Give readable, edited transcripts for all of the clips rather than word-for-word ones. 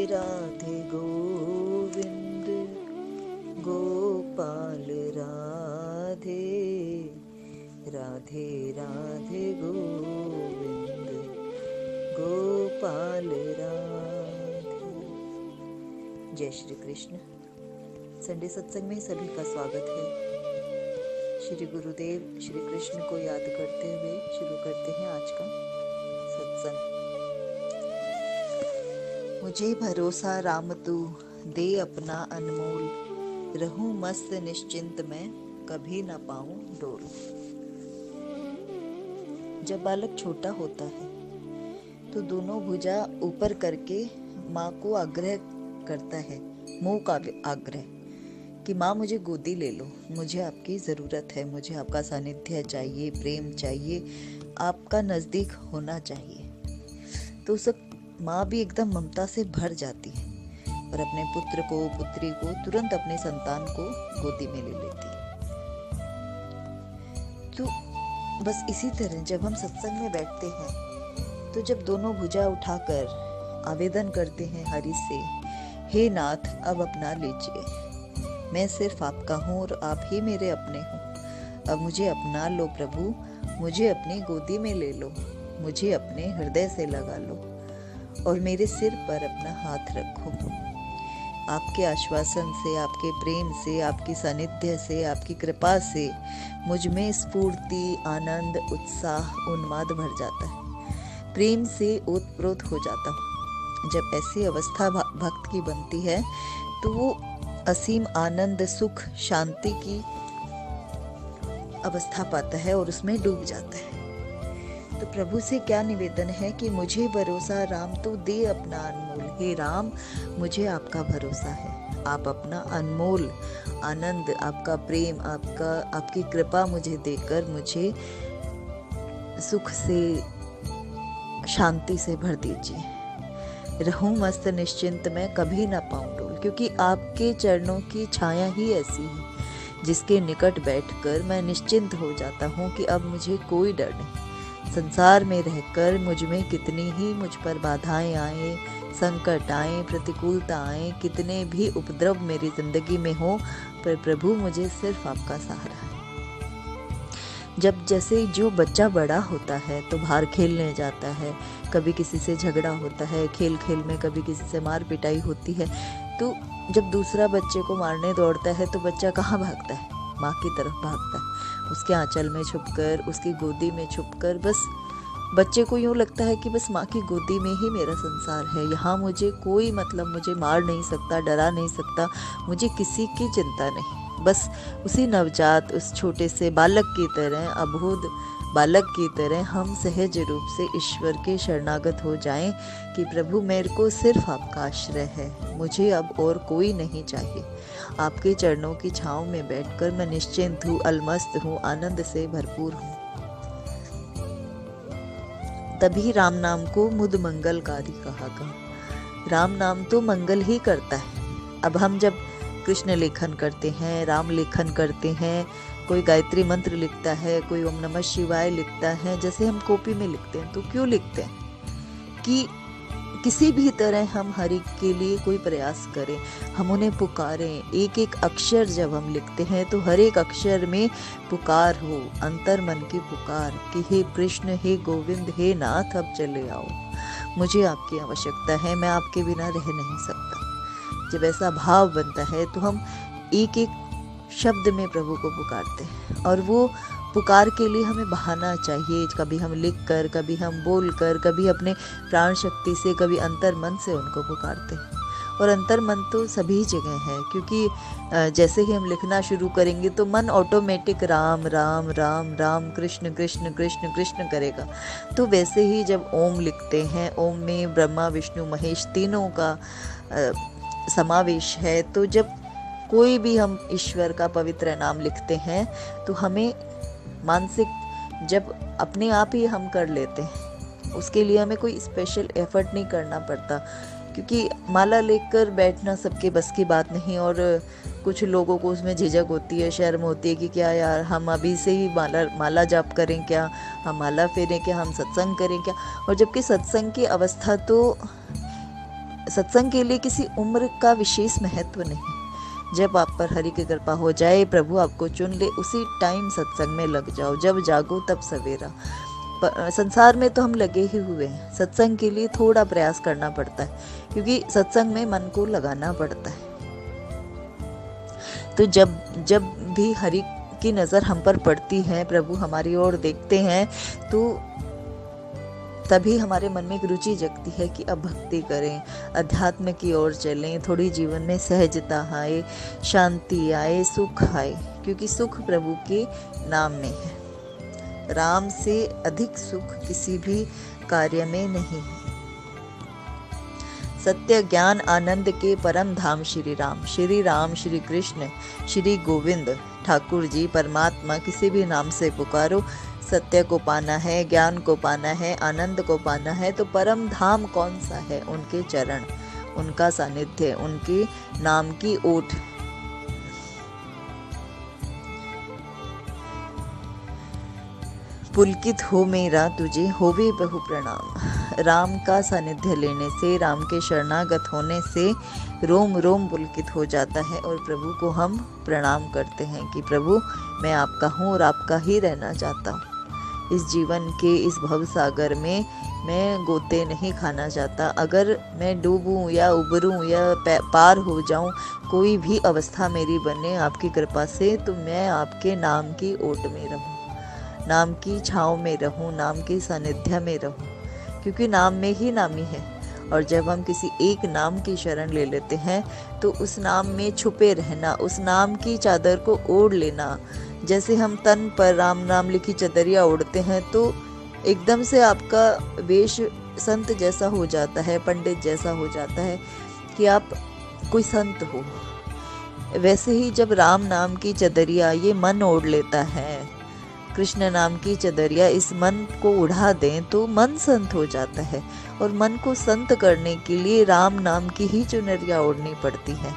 राधे गोविंद गोपाल राधे राधे राधे गोविंद गोपाल राधे। जय श्री कृष्ण। संडे सत्संग में सभी का स्वागत है। श्री गुरुदेव श्री कृष्ण को याद करते हुए शुरू करते हैं आज का सत्संग। मुझे भरोसा राम तू दे अपना अनमोल, रहूं मस्त निश्चिंत मैं कभी न पाऊं डोल। जब बालक छोटा होता है तो दोनों भुजा ऊपर करके माँ को आग्रह करता है, मुंह का आग्रह कि माँ मुझे गोदी ले लो, मुझे आपकी ज़रूरत है, मुझे आपका सानिध्य चाहिए, प्रेम चाहिए, आपका नज़दीक होना चाहिए। तो उस माँ भी एकदम ममता से भर जाती है और अपने पुत्र को पुत्री को तुरंत अपने संतान को गोदी में ले लेती है। तो बस इसी तरह जब हम सत्संग में बैठते हैं तो जब दोनों भुजा उठाकर आवेदन करते हैं हरि से, हे नाथ अब अपना लीजिए, मैं सिर्फ आपका हूँ और आप ही मेरे अपने हो, अब मुझे अपना लो प्रभु, मुझे अपनी गोदी में ले लो, मुझे अपने हृदय से लगा लो और मेरे सिर पर अपना हाथ रखो। आपके आश्वासन से, आपके प्रेम से, आपकी सानिध्य से, आपकी कृपा से मुझ में स्फूर्ति, आनंद, उत्साह, उन्माद भर जाता है, प्रेम से ओतप्रोत हो जाता हूँ। जब ऐसी अवस्था भक्त की बनती है तो वो असीम आनंद, सुख, शांति की अवस्था पाता है और उसमें डूब जाता है। तो प्रभु से क्या निवेदन है कि मुझे भरोसा राम तो दे अपना अनमोल, हे राम मुझे आपका भरोसा है, आप अपना अनमोल आनंद, आपका प्रेम, आपकी कृपा मुझे देकर मुझे सुख से, शांति से भर दीजिए। रहूं मस्त निश्चिंत मैं कभी ना पाऊं डोल, क्योंकि आपके चरणों की छाया ही ऐसी है जिसके निकट बैठकर मैं निश्चिंत हो जाता हूँ कि अब मुझे कोई डर नहीं। संसार में रहकर मुझ में कितनी ही मुझ पर बाधाएं आए, संकट आए, प्रतिकूलता आए, कितने भी उपद्रव मेरी जिंदगी में हो, पर प्रभु मुझे सिर्फ आपका सहारा है। जब जैसे जो बच्चा बड़ा होता है तो बाहर खेलने जाता है, कभी किसी से झगड़ा होता है, खेल खेल में कभी किसी से मार पिटाई होती है, तो जब दूसरा बच्चे को मारने दौड़ता है तो बच्चा कहाँ भागता है? माँ की तरफ भागता है, उसके आंचल में छुपकर, उसकी गोदी में छुपकर। बस बच्चे को यूँ लगता है कि बस माँ की गोदी में ही मेरा संसार है, यहाँ मुझे कोई मुझे मार नहीं सकता, डरा नहीं सकता, मुझे किसी की चिंता नहीं। बस उसी नवजात, उस छोटे से बालक की तरह, अबोध बालक की तरह हम सहज रूप से ईश्वर के शरणागत हो जाएं कि प्रभु मेरे को सिर्फ आपका आश्रय है, मुझे अब और कोई नहीं चाहिए। आपके चरणों की छांव में बैठकर मैं निश्चिंत हूँ, अलमस्त हूँ, आनंद से भरपूर हूँ। तभी राम नाम को मुद मंगलकारी कहा गया। राम नाम तो मंगल ही करता है। अब हम जब कृष्ण लेखन करते हैं, राम लेखन करते हैं, कोई गायत्री मंत्र लिखता है, कोई ओम नमः शिवाय लिखता है, जैसे हम कॉपी में लिखते हैं, तो क्यों लिखते हैं कि किसी भी तरह हम हरि के लिए कोई प्रयास करें, हम उन्हें पुकारें। एक एक अक्षर जब हम लिखते हैं तो हर एक अक्षर में पुकार हो, अंतर मन की पुकार कि हे कृष्ण, हे गोविंद, हे नाथ अब चले आओ, मुझे आपकी आवश्यकता है, मैं आपके बिना रह नहीं सकता। जब ऐसा भाव बनता है तो हम एक एक शब्द में प्रभु को पुकारते हैं और वो पुकार के लिए हमें बहाना चाहिए। कभी हम लिख कर, कभी हम बोल कर, कभी अपने प्राण शक्ति से, कभी अंतर मन से उनको पुकारते हैं। और अंतर मन तो सभी जगह है, क्योंकि जैसे ही हम लिखना शुरू करेंगे तो मन ऑटोमेटिक राम राम राम राम, कृष्ण कृष्ण कृष्ण कृष्ण करेगा। तो वैसे ही जब ओम लिखते हैं, ओम में ब्रह्मा विष्णु महेश तीनों का समावेश है, तो जब कोई भी हम ईश्वर का पवित्र नाम लिखते हैं तो हमें मानसिक जब अपने आप ही हम कर लेते हैं, उसके लिए हमें कोई स्पेशल एफर्ट नहीं करना पड़ता, क्योंकि माला लेकर बैठना सबके बस की बात नहीं। और कुछ लोगों को उसमें झिझक होती है, शर्म होती है कि क्या यार हम अभी से ही माला जाप करें क्या, हम माला फेरें क्या, हम सत्संग करें क्या। और जबकि सत्संग की अवस्था तो सत्संग के लिए किसी उम्र का विशेष महत्व नहीं। जब आप पर हरि की कृपा हो जाए, प्रभु आपको चुन ले, उसी टाइम सत्संग में लग जाओ। जब जागो तब सवेरा। संसार में तो हम लगे ही हुए हैं। सत्संग के लिए थोड़ा प्रयास करना पड़ता है, क्योंकि सत्संग में मन को लगाना पड़ता है। तो जब भी हरि की नज़र हम पर पड़ती है, प्रभु हमारी ओर देखते हैं, तो तभी हमारे मन में एक रुचि जगती है कि अब भक्ति करें, अध्यात्म की ओर चलें, थोड़ी जीवन में सहजता आए, शांति आए, सुख आए, क्योंकि सुख प्रभु के नाम में है। राम से अधिक सुख किसी भी कार्य में नहीं है। सत्य ज्ञान आनंद के परम धाम श्री राम, श्री कृष्ण, श्री गोविंद ठाकुर जी, परमात्मा, किसी भी नाम से पुकारो। सत्य को पाना है, ज्ञान को पाना है, आनंद को पाना है, तो परम धाम कौन सा है? उनके चरण, उनका सानिध्य, उनके नाम की ओट। पुलकित हो मेरा तुझे होवे बहु प्रणाम। राम का सानिध्य लेने से, राम के शरणागत होने से रोम रोम पुलकित हो जाता है और प्रभु को हम प्रणाम करते हैं कि प्रभु मैं आपका हूँ और आपका ही रहना चाहता हूँ। इस जीवन के इस भव सागर में मैं गोते नहीं खाना चाहता। अगर मैं डूबूं या उबरूं या पार हो जाऊं, कोई भी अवस्था मेरी बने आपकी कृपा से, तो मैं आपके नाम की ओट में रहूं, नाम की छाँव में रहूं, नाम के सानिध्य में रहूं, क्योंकि नाम में ही नामी है। और जब हम किसी एक नाम की शरण ले लेते हैं, तो उस नाम में छुपे रहना, उस नाम की चादर को ओढ़ लेना। जैसे हम तन पर राम नाम लिखी चदरिया ओढ़ते हैं, तो एकदम से आपका वेश संत जैसा हो जाता है, पंडित जैसा हो जाता है कि आप कोई संत हो। वैसे ही जब राम नाम की चदरिया ये मन ओढ़ लेता है, कृष्ण नाम की चदरिया इस मन को उड़ा दें, तो मन संत हो जाता है। और मन को संत करने के लिए राम नाम की ही चुनरिया ओढ़नी पड़ती है,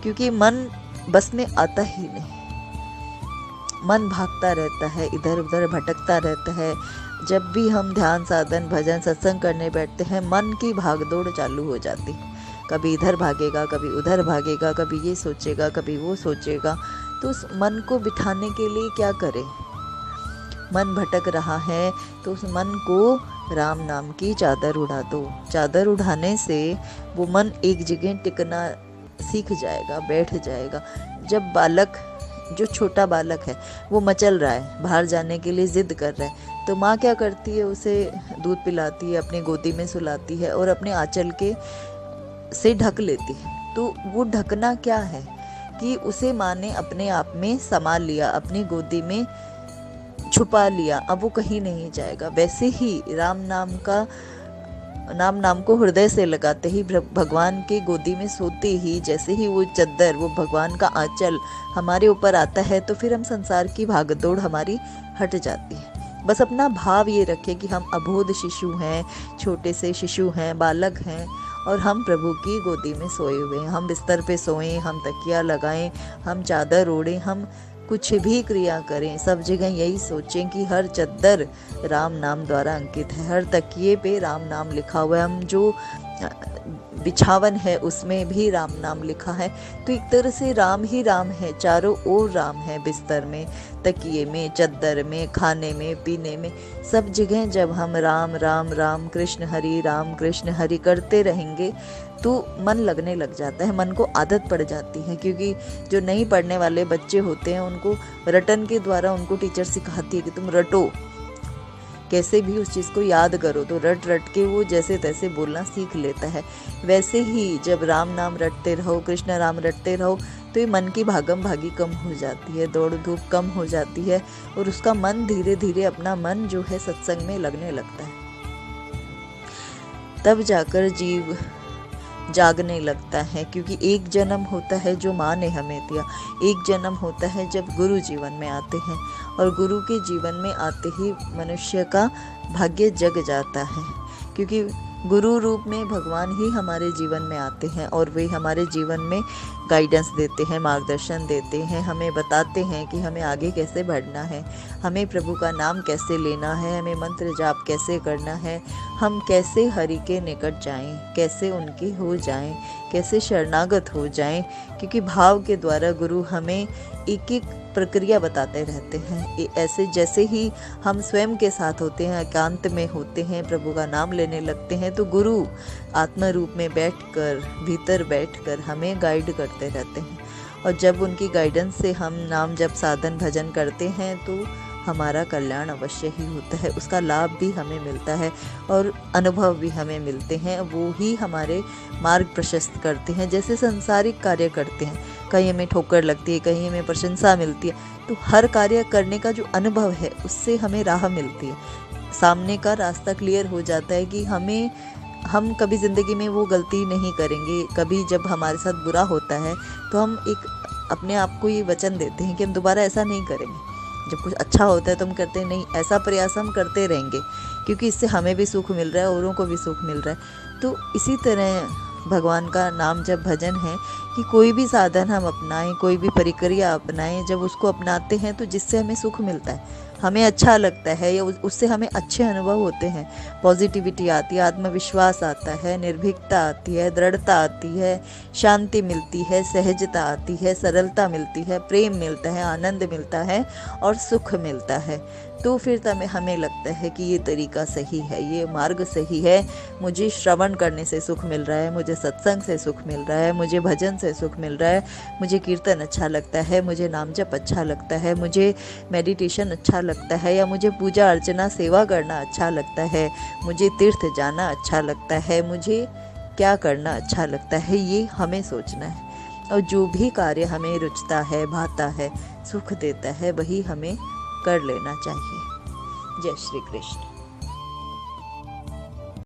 क्योंकि मन बस में आता ही नहीं। मन भागता रहता है, इधर उधर भटकता रहता है। जब भी हम ध्यान, साधन, भजन, सत्संग करने बैठते हैं, मन की भागदौड़ चालू हो जाती है। कभी इधर भागेगा, कभी उधर भागेगा, कभी ये सोचेगा, कभी वो सोचेगा। तो उस मन को बिठाने के लिए क्या करें? मन भटक रहा है तो उस मन को राम नाम की चादर उड़ा दो। चादर उड़ाने से वो मन एक जगह टिकना सीख जाएगा, बैठ जाएगा। जब बालक, जो छोटा बालक है, वो मचल रहा है, बाहर जाने के लिए जिद कर रहा है, तो माँ क्या करती है? उसे दूध पिलाती है, अपनी गोदी में सुलाती है और अपने आंचल के से ढक लेती है। तो वो ढकना क्या है कि उसे माँ ने अपने आप में समा लिया, अपनी गोदी में छुपा लिया, अब वो कहीं नहीं जाएगा। वैसे ही राम नाम को हृदय से लगाते ही, भगवान की गोदी में सोते ही, जैसे ही वो चद्दर, वो भगवान का आंचल हमारे ऊपर आता है, तो फिर हम संसार की भागदौड़ हमारी हट जाती है। बस अपना भाव ये रखें कि हम अबोध शिशु हैं, छोटे से शिशु हैं, बालक हैं, और हम प्रभु की गोदी में सोए हुए हैं। हम बिस्तर पे सोएं, हम तकिया लगाएं, हम चादर ओढ़ें, हम कुछ भी क्रिया करें, सब जगह यही सोचें कि हर चद्दर राम नाम द्वारा अंकित है, हर तकिए पे राम नाम लिखा हुआ है। हम जो बिछावन है उसमें भी राम नाम लिखा है। तो एक तरह से राम ही राम है, चारों ओर राम है, बिस्तर में, तकिए में, चद्दर में, खाने में, पीने में, सब जगह जब हम राम राम राम कृष्ण हरि, राम कृष्ण हरि करते रहेंगे, तो मन लगने लग जाता है, मन को आदत पड़ जाती है। क्योंकि जो नहीं पढ़ने वाले बच्चे होते हैं, उनको रटन के द्वारा उनको टीचर सिखाती है कि तुम रटो, कैसे भी उस चीज़ को याद करो, तो रट रट के वो जैसे तैसे बोलना सीख लेता है। वैसे ही जब राम नाम रटते रहो, कृष्ण राम रटते रहो, तो ये मन की भागम भागी कम हो जाती है, दौड़ धूप कम हो जाती है, और उसका मन धीरे धीरे, अपना मन जो है सत्संग में लगने लगता है। तब जाकर जीव जागने लगता है, क्योंकि एक जन्म होता है जो माँ ने हमें दिया, एक जन्म होता है जब गुरु जीवन में आते हैं, और गुरु के जीवन में आते ही मनुष्य का भाग्य जग जाता है। क्योंकि गुरु रूप में भगवान ही हमारे जीवन में आते हैं, और वे हमारे जीवन में गाइडेंस देते हैं, मार्गदर्शन देते हैं, हमें बताते हैं कि हमें आगे कैसे बढ़ना है, हमें प्रभु का नाम कैसे लेना है, हमें मंत्र जाप कैसे करना है, हम कैसे हरि के निकट जाएं, कैसे उनके हो जाएं, कैसे शरणागत हो जाएं। क्योंकि भाव के द्वारा गुरु हमें एक एक प्रक्रिया बताते रहते हैं। ऐसे जैसे ही हम स्वयं के साथ होते हैं, एकांत में होते हैं, प्रभु का नाम लेने लगते हैं, तो गुरु आत्मा रूप में बैठकर, भीतर बैठकर हमें गाइड करते रहते हैं। और जब उनकी गाइडेंस से हम नाम जप साधन भजन करते हैं तो हमारा कल्याण अवश्य ही होता है, उसका लाभ भी हमें मिलता है और अनुभव भी हमें मिलते हैं। वो ही हमारे मार्ग प्रशस्त करते हैं। जैसे सांसारिक कार्य करते हैं, कहीं हमें ठोकर लगती है, कहीं हमें प्रशंसा मिलती है, तो हर कार्य करने का जो अनुभव है उससे हमें राह मिलती है, सामने का रास्ता क्लियर हो जाता है कि हम कभी ज़िंदगी में वो गलती नहीं करेंगे। कभी जब हमारे साथ बुरा होता है तो हम एक अपने आप को ये वचन देते हैं कि हम दोबारा ऐसा नहीं करेंगे। जब कुछ अच्छा होता है तो हम करते हैं नहीं, ऐसा प्रयास हम करते रहेंगे, क्योंकि इससे हमें भी सुख मिल रहा है, औरों को भी सुख मिल रहा है। तो इसी तरह भगवान का नाम जब भजन है कि कोई भी साधन हम अपनाएं, कोई भी प्रक्रिया अपनाएं, जब उसको अपनाते हैं तो जिससे हमें सुख मिलता है, हमें अच्छा लगता है या उससे हमें अच्छे अनुभव होते हैं, पॉजिटिविटी आती है, आत्मविश्वास आता है, निर्भीकता आती है, दृढ़ता आती है, शांति मिलती है, सहजता आती है, सरलता मिलती है, प्रेम मिलता है, आनंद मिलता है और सुख मिलता है। तो फिर तब हमें लगता है कि ये तरीका सही है, ये मार्ग सही है। मुझे श्रवण करने से सुख मिल रहा है, मुझे सत्संग से सुख मिल रहा है, मुझे भजन से सुख मिल रहा है, मुझे कीर्तन अच्छा लगता है, मुझे नाम जप अच्छा लगता है, मुझे मेडिटेशन अच्छा लगता है, या मुझे पूजा अर्चना सेवा करना अच्छा लगता है, मुझे तीर्थ जाना अच्छा लगता है, मुझे क्या करना अच्छा लगता है, ये हमें सोचना है। और जो भी कार्य हमें रुचता है, भाता है, सुख देता है, वही हमें कर लेना चाहिए। जय श्री कृष्ण।